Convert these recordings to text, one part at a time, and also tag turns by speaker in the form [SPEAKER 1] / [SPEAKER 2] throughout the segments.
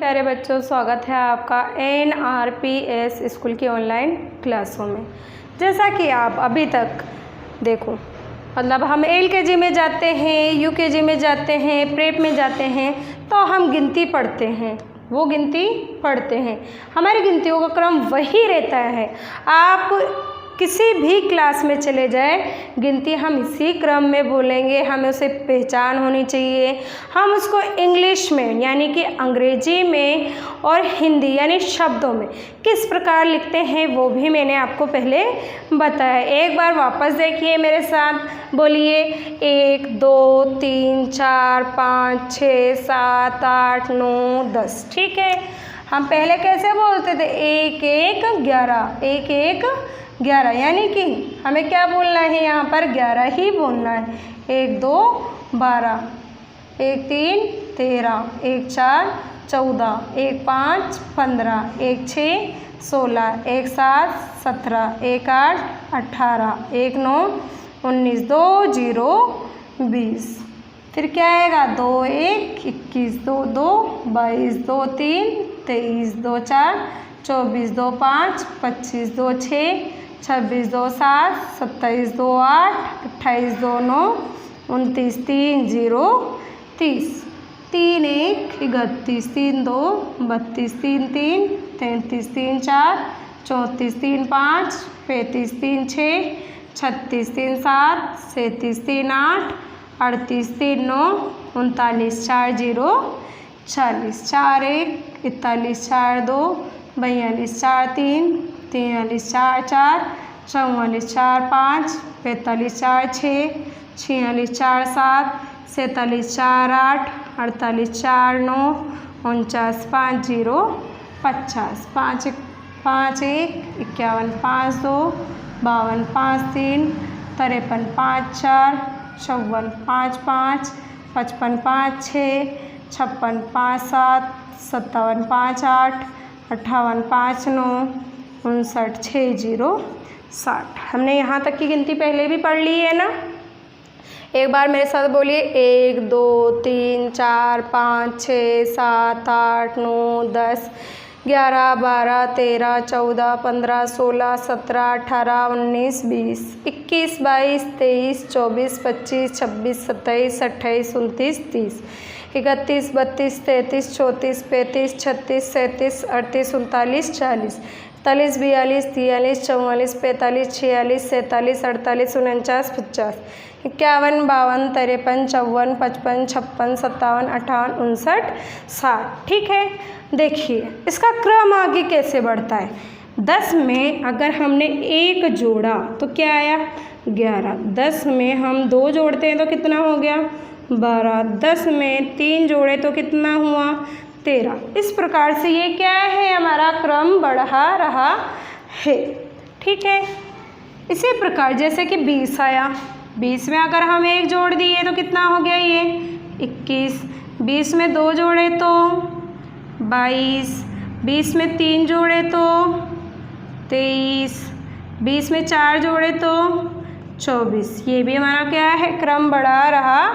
[SPEAKER 1] प्यारे बच्चों, स्वागत है आपका NRPS स्कूल की ऑनलाइन क्लासों में। जैसा कि आप अभी तक देखो, मतलब हम LKG में जाते हैं, UKG में जाते हैं, प्रेप में जाते हैं तो हम गिनती पढ़ते हैं, वो गिनती पढ़ते हैं। हमारी गिनतियों का क्रम वही रहता है। आप किसी भी क्लास में चले जाए, गिनती हम इसी क्रम में बोलेंगे। हमें उसे पहचान होनी चाहिए। हम उसको इंग्लिश में यानी कि अंग्रेजी में और हिंदी यानी शब्दों में किस प्रकार लिखते हैं वो भी मैंने आपको पहले बताया। एक बार वापस देखिए मेरे साथ, बोलिए 1 2 3 4 5 6 7 8 9 10। ठीक है, हम पहले कैसे बोलते थे? 1 1 11, 1 1 11, यानी कि हमें क्या बोलना है? यहाँ पर 11 ही बोलना है। 1 2 12, 1 3 13, 1 4 14, 1 5 15, 1 6 16, 1 7 17, 1 8 18, 1 9 19, 2 0 20। फिर क्या आएगा? 2 1 21, 2 2 22, 2 3 23, 2 4 24, 2 5 25, 2 6 26, 2 7 27, 2 8 28, 2 9 29, 3 0 30, 3 1 31, 3 2 32, 3 3 33, 3 4 34, 3 5 35, 3 6 36, 3 7 37, 3 8 38, 3 9 39, 4 0 40, 4 1 41, 4 2 42, 4 3 43, 4 4 44, 4 5 45, 4 6 46, 4 7 47, 4 8 48, 4 9 49, 5 0 50, 5 1 51, 5 2 52, 5 3 53, 5 4 54, 5 5 55, 5 6 56, 5 7 57, 5 8 58, 5 9 59, 6 0 60। हमने यहाँ तक की गिनती पहले भी पढ़ ली है ना। एक बार मेरे साथ बोलिए 1 2 3 4 5 6 7 8 9 10 11 12 13 14 15 16 17 18 19 20 21 22 23 24 25 26 27 28 29 30 31 32 33 34 35 36 37 38 39 40 41 42 43 44 45 46 47 48 49 50 51 52 53 54 55 56 57 58 59 60। ठीक है, देखिए इसका क्रम आगे कैसे बढ़ता है। 10 में अगर हमने 1 जोड़ा तो क्या आया? 11। 10 में हम 2 जोड़ते हैं तो कितना हो गया? 12। 10 में 3 जोड़े तो कितना हुआ? 13। इस प्रकार से ये क्या है? हमारा क्रम बढ़ा रहा है। ठीक है, इसी प्रकार जैसे कि 20 आया, 20 में अगर हम 1 जोड़ दिए तो कितना हो गया? ये 21। 20 में 2 जोड़े तो 22। 20 में 3 जोड़े तो 23। 20 में 4 जोड़े तो 24। ये भी हमारा क्या है? क्रम बढ़ा रहा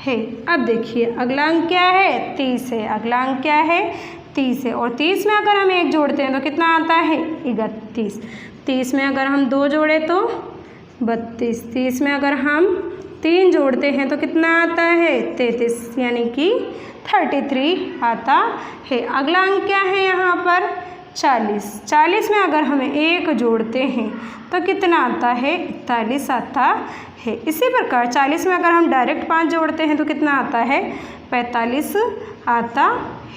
[SPEAKER 1] है। अब देखिए अगला अंक क्या है? 30 है। अगला अंक क्या है? 30 है। और 30 में अगर हम 1 जोड़ते हैं तो कितना आता है? 31। 30 में अगर हम 2 जोड़े तो 32। 30 में अगर हम 3 जोड़ते हैं तो कितना आता है? 33, यानी कि 33 आता है। अगला अंक क्या है यहाँ पर? 40। 40 में अगर हमें 1 जोड़ते हैं तो कितना आता है? 41 आता है। इसी प्रकार 40 में अगर हम डायरेक्ट 5 जोड़ते हैं तो कितना आता है? 45 आता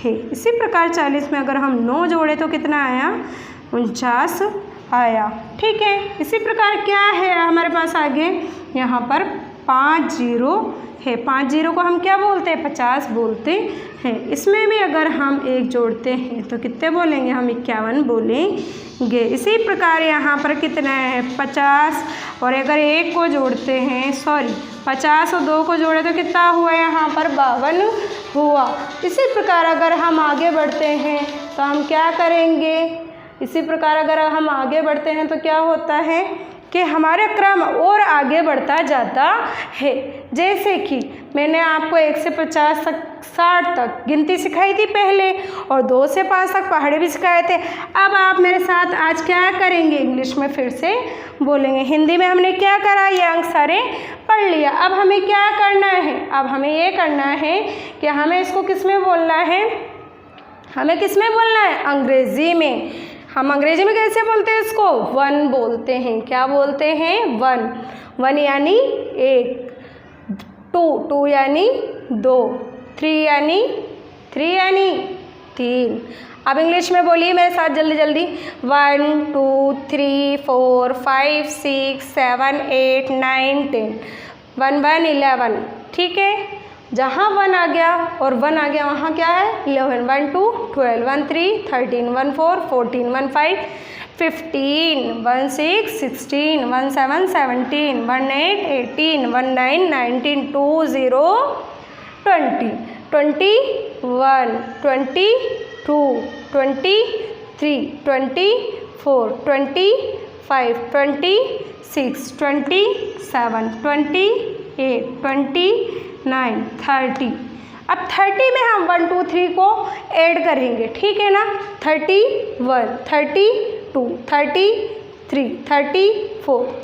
[SPEAKER 1] है। इसी प्रकार 40 में अगर हम 9 जोड़े तो कितना आया? 49 आया। ठीक है, इसी प्रकार क्या है हमारे पास आगे? यहाँ पर 5 0 है। 5 0 को हम क्या बोलते हैं? 50 बोलते हैं। इसमें भी अगर हम 1 जोड़ते हैं तो कितने बोलेंगे? हम 51 बोलेंगे। इसी प्रकार यहाँ पर कितना है? 50। और अगर 1 को जोड़ते हैं, 50 और 2 को जोड़े तो कितना हुआ? यहाँ पर 52 हुआ। इसी प्रकार अगर हम आगे बढ़ते हैं तो हम क्या करेंगे? इसी प्रकार अगर हम आगे बढ़ते हैं तो क्या होता है कि हमारा क्रम और आगे बढ़ता जाता है। जैसे कि मैंने आपको 1 से 50 तक 60 तक गिनती सिखाई थी पहले, और 2 से 5 तक पहाड़े भी सिखाए थे। अब आप मेरे साथ आज क्या करेंगे, इंग्लिश में फिर से बोलेंगे। हिंदी में हमने क्या करा, ये अंक सारे पढ़ लिया। अब हमें क्या करना है, अब हमें ये करना है कि हमें इसको किस में बोलना है, हमें किस में बोलना है, अंग्रेज़ी में। हम अंग्रेजी में कैसे बोलते हैं इसको, 1 बोलते हैं। क्या बोलते हैं, 1। 1 यानी 1, 2 यानी 2, 3 यानी 3। अब इंग्लिश में बोलिए मेरे साथ जल्दी जल्दी। 1 2 3 4 5 6 7 8 9 10, 1 1 11। ठीक है, जहाँ 1 आ गया और 1 आ गया वहाँ क्या है, 11, 1 2 12, 1 3 13, 1 4 14, 1 5 15, 1 6 16, 1 7 17, 1 8 18, 1 9 19, 2 0 20, 21 22 23 24 25 26 27 28 29 30। अब 30 में हम 1 2 3 को ऐड करेंगे, ठीक है ना। 31 32 33 34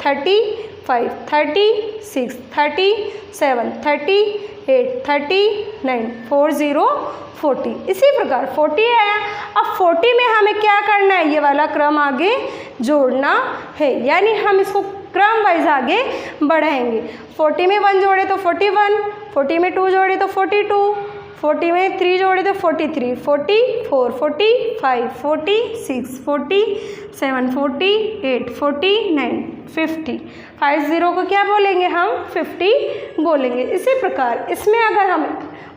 [SPEAKER 1] 35 36 37 38 39 40 40। इसी प्रकार 40 आया। अब 40 में हमें क्या करना है, ये वाला क्रम आगे जोड़ना है, यानी हम इसको क्रम वाइज आगे बढ़ाएंगे। 40 में 1 जोड़े तो 41, 40 में 2 जोड़े तो 42, 40 में 3 जोड़े तो 43, 44 45 46 47 48 49 50। 50 को क्या बोलेंगे हम, 50 बोलेंगे। इसी प्रकार इसमें अगर हम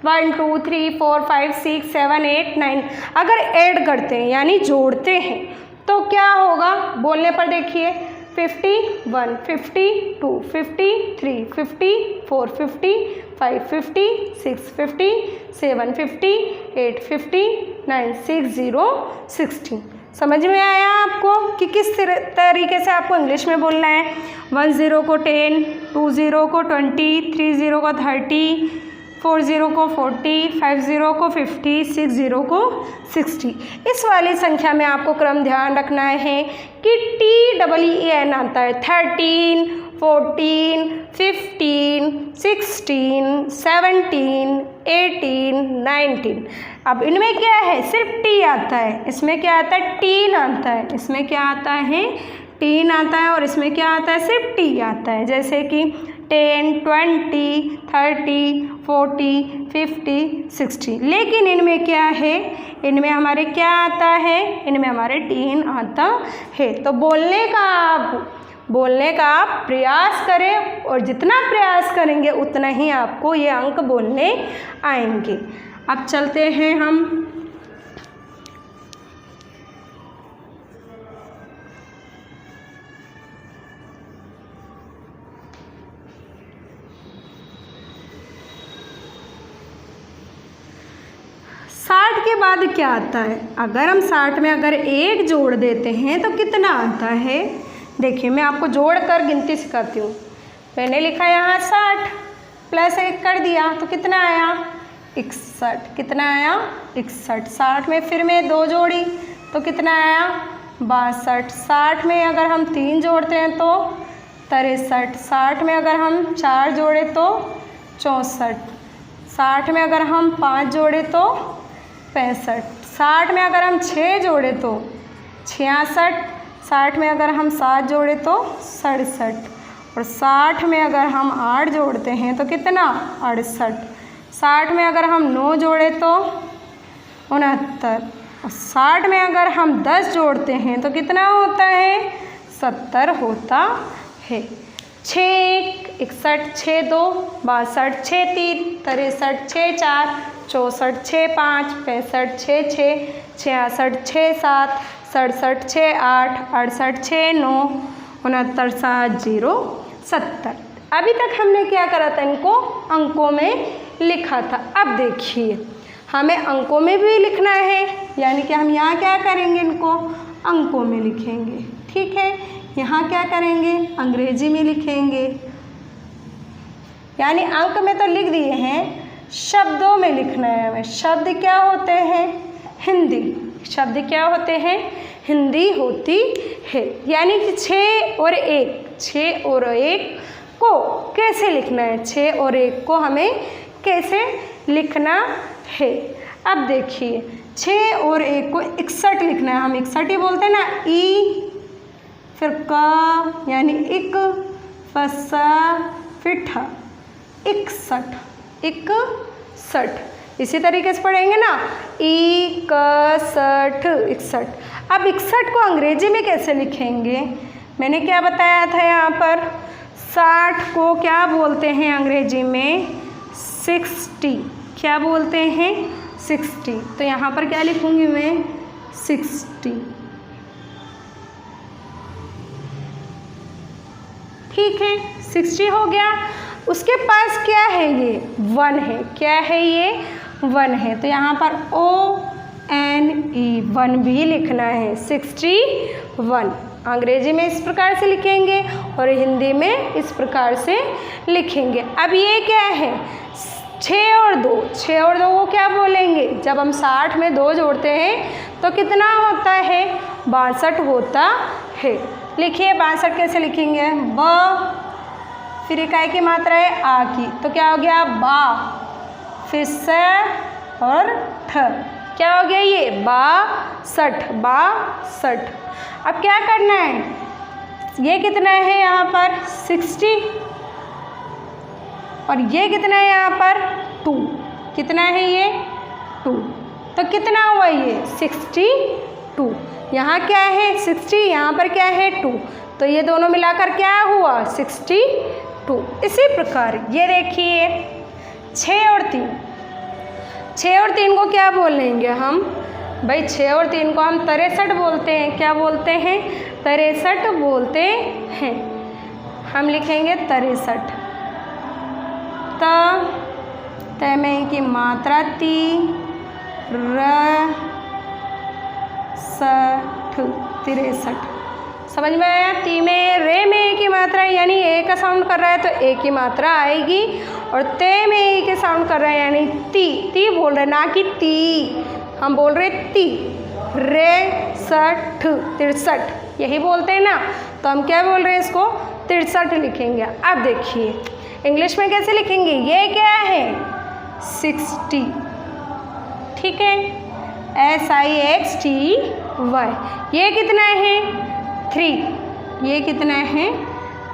[SPEAKER 1] 1 2 3 4 5 6 7 8 9 अगर ऐड करते हैं यानी जोड़ते हैं तो क्या होगा, बोलने पर देखिए। 51 52 53 54 55 56 57 58 59 60 60। समझ में आया आपको कि किस तरीके से आपको इंग्लिश में बोलना है। 10 को 10, 20 को 20, 30 को 30, 40 को 40, 50 को 50, 60 को 60। इस वाली संख्या में आपको क्रम ध्यान रखना है कि TEEN आता है। 13 14 15 16 17 18 19। अब इनमें क्या है, सिर्फ टी आता है, इसमें क्या आता है, टीन आता है। इसमें क्या आता है, टीन आता है, और इसमें क्या आता है, सिर्फ टी आता है। जैसे कि 10 20 30 40 50 60। लेकिन इनमें क्या है, इनमें हमारे क्या आता है, इनमें हमारे टीन आता है। तो बोलने का आप प्रयास करें, और जितना प्रयास करेंगे उतना ही आपको ये अंक बोलने आएंगे। अब चलते हैं हम के बाद क्या आता है। अगर हम 60 में अगर 1 जोड़ देते हैं तो कितना आता है, देखिए मैं आपको जोड़कर गिनती सिखाती हूँ। मैंने लिखा यहाँ 60 प्लस 1 कर दिया तो कितना आया, 61। कितना आया, 61। 60 में फिर मैं 2 जोड़ी तो कितना आया, 62। 60 में अगर हम 3 जोड़ते हैं तो 63। 60 में अगर हम 4 जोड़े तो 64। 60 में अगर हम 5 जोड़े तो 65। 60 में अगर हम 6 जोड़े तो 66। 60 में अगर हम 7 जोड़े तो 67। और 60 में अगर हम 8 जोड़ते हैं तो कितना, 68। 60 में अगर हम 9 जोड़े तो 69। और 60 में अगर हम 10 जोड़ते हैं तो कितना होता है, 70 होता है। 6 61 6 2 62 6 3 63 6 4 64 6 5 65 6 6 66 6 7 67 6 8 68 6 9 69 7 0 70। अभी तक हमने क्या करा था, इनको अंकों में लिखा था। अब देखिए हमें अंकों में भी लिखना है, यानी कि हम यहाँ क्या करेंगे, इनको अंकों में लिखेंगे। ठीक है, यहाँ क्या करेंगे, अंग्रेजी में लिखेंगे। यानी अंक में तो लिख दिए हैं, शब्दों में लिखना है हमें। शब्द क्या होते हैं? हिंदी। शब्द क्या होते हैं? हिंदी होती है। यानी कि 6 और 1, 6 और 1 को कैसे लिखना है? 6 और 1 को हमें कैसे लिखना है? अब देखिए 6 और 1 को 61 लिखना है। हम 61 ही बोलते हैं ना, ई फिर का यानी इक, फसा फिर ठ, 61, 61। इसी तरीके से पढ़ेंगे ना, ई क सठ, 61। अब 61 को अंग्रेजी में कैसे लिखेंगे? मैंने क्या बताया था यहाँ पर? 60 को क्या बोलते हैं अंग्रेजी में? 60। क्या बोलते हैं? 60। तो यहाँ पर क्या लिखूंगी मैं? 60। ठीक है, 60 हो गया। उसके पास क्या है? ये 1 है। क्या है ये? 1 है। तो यहाँ पर ONE 1 भी लिखना है। 61 अंग्रेजी में इस प्रकार से लिखेंगे और हिंदी में इस प्रकार से लिखेंगे। अब ये क्या है? 6 और 2, 6 और 2 को क्या बोलेंगे? जब हम 60 में 2 जोड़ते हैं तो कितना होता है? 62 होता है। लिखिए 62 कैसे लिखेंगे? ब, फिर इकाई की मात्रा है आ की, तो क्या हो गया? बा, फिर स और ठ, क्या हो गया? ये 62, 62। अब क्या करना है? ये कितना है यहाँ पर? 60 और ये कितना है यहाँ पर? 2। कितना है ये? 2। तो कितना हुआ ये? 62। यहाँ क्या है? 60, यहाँ पर क्या है? 2। तो ये दोनों मिलाकर क्या हुआ? 62। इसी प्रकार ये देखिए 6 और 3, 6 और 3 को क्या बोलेंगे हम? भाई 6 और 3 को हम 63 बोलते हैं। क्या बोलते हैं? 63 बोलते हैं। हम लिखेंगे 63। त में की मात्रा ती, र सठ, 63। समझ में आया? ती में रे में ए की मात्रा यानी ए का साउंड कर रहा है तो ए की मात्रा आएगी, और ते में ए के साउंड कर रहा है यानी ती बोल रहे, ना कि ती। हम बोल रहे ती। रे सठ, 63 यही बोलते हैं ना, तो हम क्या बोल रहे हैं? इसको 63 लिखेंगे। अब देखिए इंग्लिश में कैसे लिखेंगे? ये क्या है? 60। ठीक है, SIXTY। ये कितना है? 3। ये कितना है?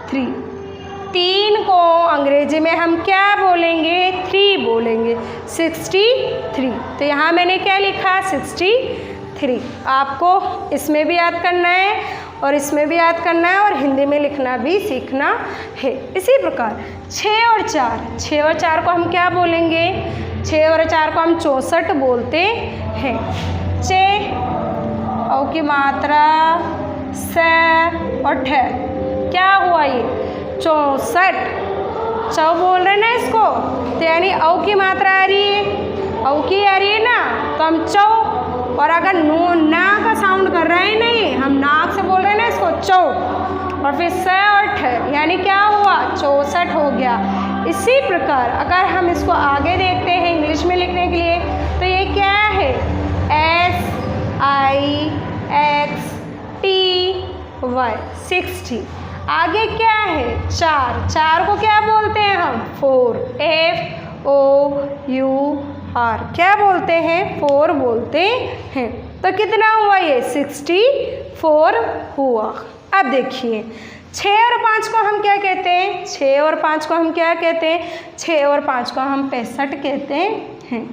[SPEAKER 1] 3। 3 को अंग्रेजी में हम क्या बोलेंगे? 3 बोलेंगे। 63। तो यहाँ मैंने क्या लिखा? 63। आपको इसमें भी याद करना है और इसमें भी याद करना है और हिंदी में लिखना भी सीखना है। इसी प्रकार 6 और 4, 6 और 4 को हम क्या बोलेंगे? 6 और 4 को हम 64 बोलते हैं। चे औ की मात्रा स और ठ, क्या हुआ ये? 64। चौ बोल रहे ना इसको, तो यानी औ की मात्रा आ रही है, औ की आ रही है ना, तो हम चौ। और अगर नो ना का साउंड कर रहे हैं नहीं, हम नाक से बोल रहे हैं ना इसको, चौ। और फिर स और ठ यानी क्या हुआ? 64 हो गया। इसी प्रकार अगर हम इसको आगे देखते हैं इंग्लिश में लिखने के लिए, तो ये क्या है? SIXTY 60। आगे क्या है? 4, 4 को क्या बोलते हैं हम? 4, FOUR। क्या बोलते हैं? 4 बोलते हैं। तो कितना हुआ ये? 64 हुआ। अब देखिए 6 और 5 को हम क्या कहते हैं? 6 और 5 को हम क्या कहते हैं? 6 और 5 को हम 65 कहते हैं।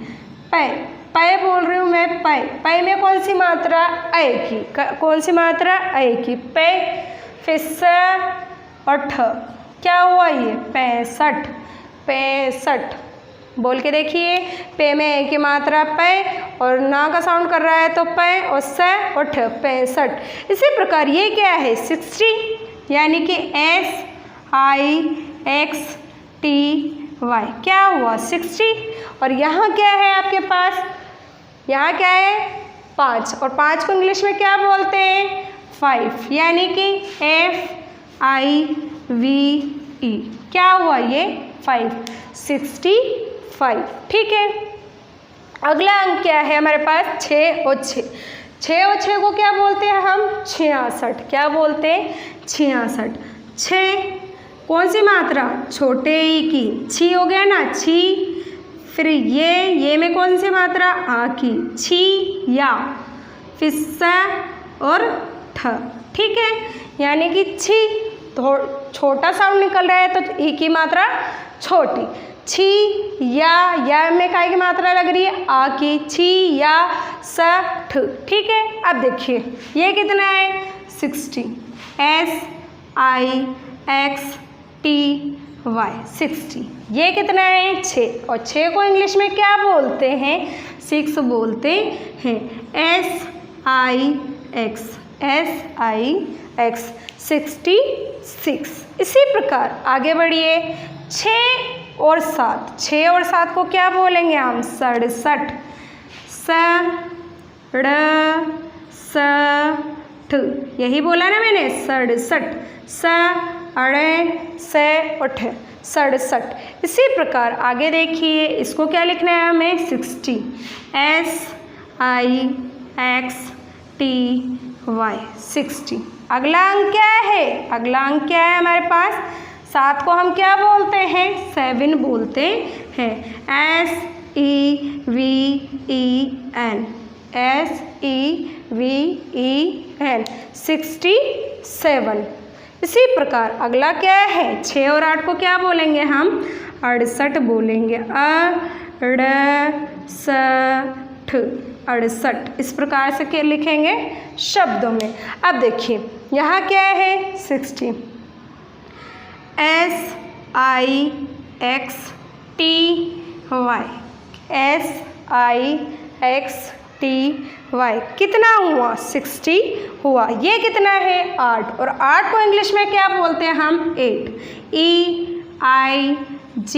[SPEAKER 1] पै पै बोल रही हूँ मैं, पै। पै में कौन सी मात्रा? ऐ की। कौन सी मात्रा? ऐ की। पै, फिर स और ठ, क्या हुआ ये? 65, 65। बोल के देखिए, पे में ए की मात्रा पै और ना का साउंड कर रहा है तो पै और स और ठ, 65। इसी प्रकार ये क्या है? 60 यानी कि SIXTY। क्या हुआ? 60। और यहाँ क्या है आपके पास? यहाँ क्या है? 5। और 5 को इंग्लिश में क्या बोलते हैं? 5 यानी कि FIVE। क्या हुआ ये? 5, 65। 5। ठीक है, अगला अंक क्या है हमारे पास? 6 और 6। 6 और 6 को क्या बोलते हैं हम? 66। क्या बोलते हैं? 66। 6 कौन सी मात्रा? छोटे ई की, छी हो गया ना, छी। फिर ये में कौन सी मात्रा? आ की, छी या। फिर स और ठ। ठीक है, यानी कि छी छोटा साउंड निकल रहा है तो ई की मात्रा छोटी। छी या में काय की मात्रा लग रही है? आ की, छी या स ठ। ठीक है, अब देखिए ये कितना है? 60। SIXTY 60। ये कितना है? 6। और 6 को इंग्लिश में क्या बोलते हैं? 6 बोलते हैं। SIX 66। इसी प्रकार आगे बढ़िए। 6 और 7। 6 और 7 को क्या बोलेंगे हम? 67। यही बोला ना मैंने, 67। 67। इसी प्रकार आगे देखिए, इसको क्या लिखना है हमें? 60। SIXTY 60। अगला अंक क्या है? अगला अंक क्या है हमारे पास? 7 को हम क्या बोलते हैं? 7 बोलते हैं। SEVEN 67। इसी प्रकार अगला क्या है? 6 और 8 को क्या बोलेंगे हम? 68 बोलेंगे। 68। इस प्रकार से क्या लिखेंगे शब्दों में। अब देखिए यहाँ क्या है? 60। SIXTY कितना हुआ? 60 हुआ। ये कितना है? 8। और 8 को इंग्लिश में क्या बोलते हैं हम? 8। EIGHT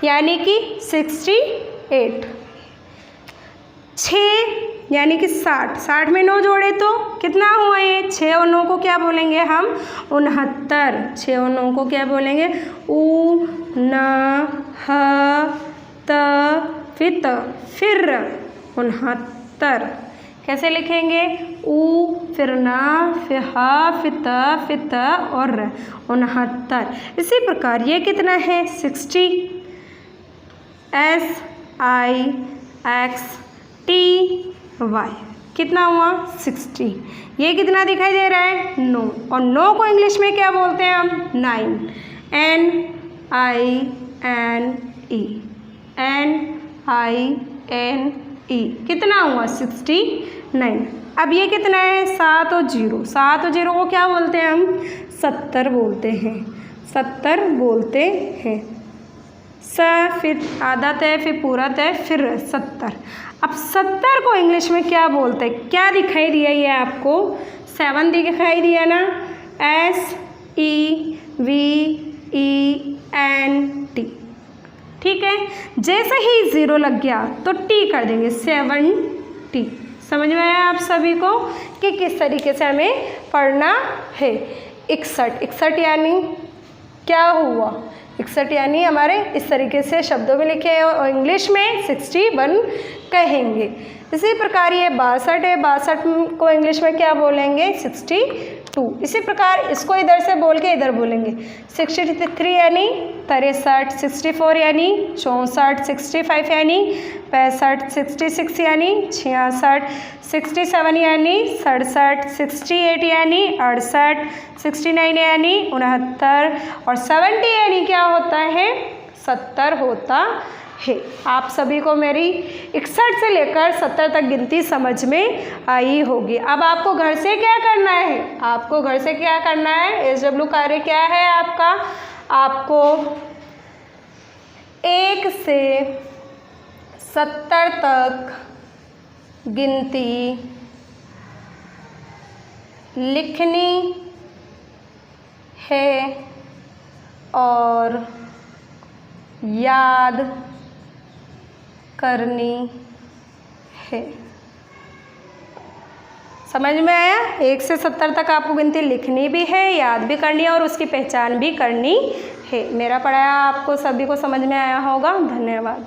[SPEAKER 1] यानी कि 68। 6 यानी कि 60। 60 में 9 जोड़े तो कितना हुआ ये? 6 और 9 को क्या बोलेंगे हम? 69। 6 और 9 को क्या बोलेंगे? फिर 69। कैसे लिखेंगे? ऊ, फिर ना, फिर हा, फिर त और र। 69। इसी प्रकार ये कितना है? 60। SIXTY कितना हुआ? 60। ये कितना दिखाई दे रहा है? 9। और 9 को इंग्लिश में क्या बोलते हैं हम? 9। NINE कितना हुआ? 69। अब ये कितना है? 7 और 0। 7 और 0 को क्या बोलते हैं हम? 70 बोलते हैं। 70 बोलते हैं। फिर आधा तय, फिर पूरा तय, फिर 70। अब 70 को इंग्लिश में क्या बोलते हैं? क्या दिखाई दिया ये आपको? 7 दिखाई दिया ना? SEVENT। ठीक है, जैसे ही 0 लग गया तो टी कर देंगे, 70। समझ में आया आप सभी को कि किस तरीके से हमें पढ़ना है। 61 यानी क्या हुआ? 61 यानी हमारे इस तरीके से शब्दों में लिखे हैं और इंग्लिश में 61 कहेंगे। इसी प्रकार ये 62 है। 62 को इंग्लिश में क्या बोलेंगे? 62। इसी प्रकार इसको इधर से बोल के इधर बोलेंगे। 63 यानी 63। 64 यानी 64। 65 यानी 65। 66 यानी 66। 67 यानी 67। 68 यानी 68। 69 यानी 69। और 70 यानी क्या होता है? 70 होता है। आप सभी को मेरी 61 से लेकर 70 तक गिनती समझ में आई होगी। अब आपको घर से क्या करना है? आपको घर से क्या करना है? SW कार्य क्या है आपका? आपको 1 से 70 तक गिनती लिखनी है और याद करनी है। समझ में आया? 1 से 70 तक आपको गिनती लिखनी भी है, याद भी करनी है और उसकी पहचान भी करनी है। मेरा पढ़ाया आपको सभी को समझ में आया होगा। धन्यवाद।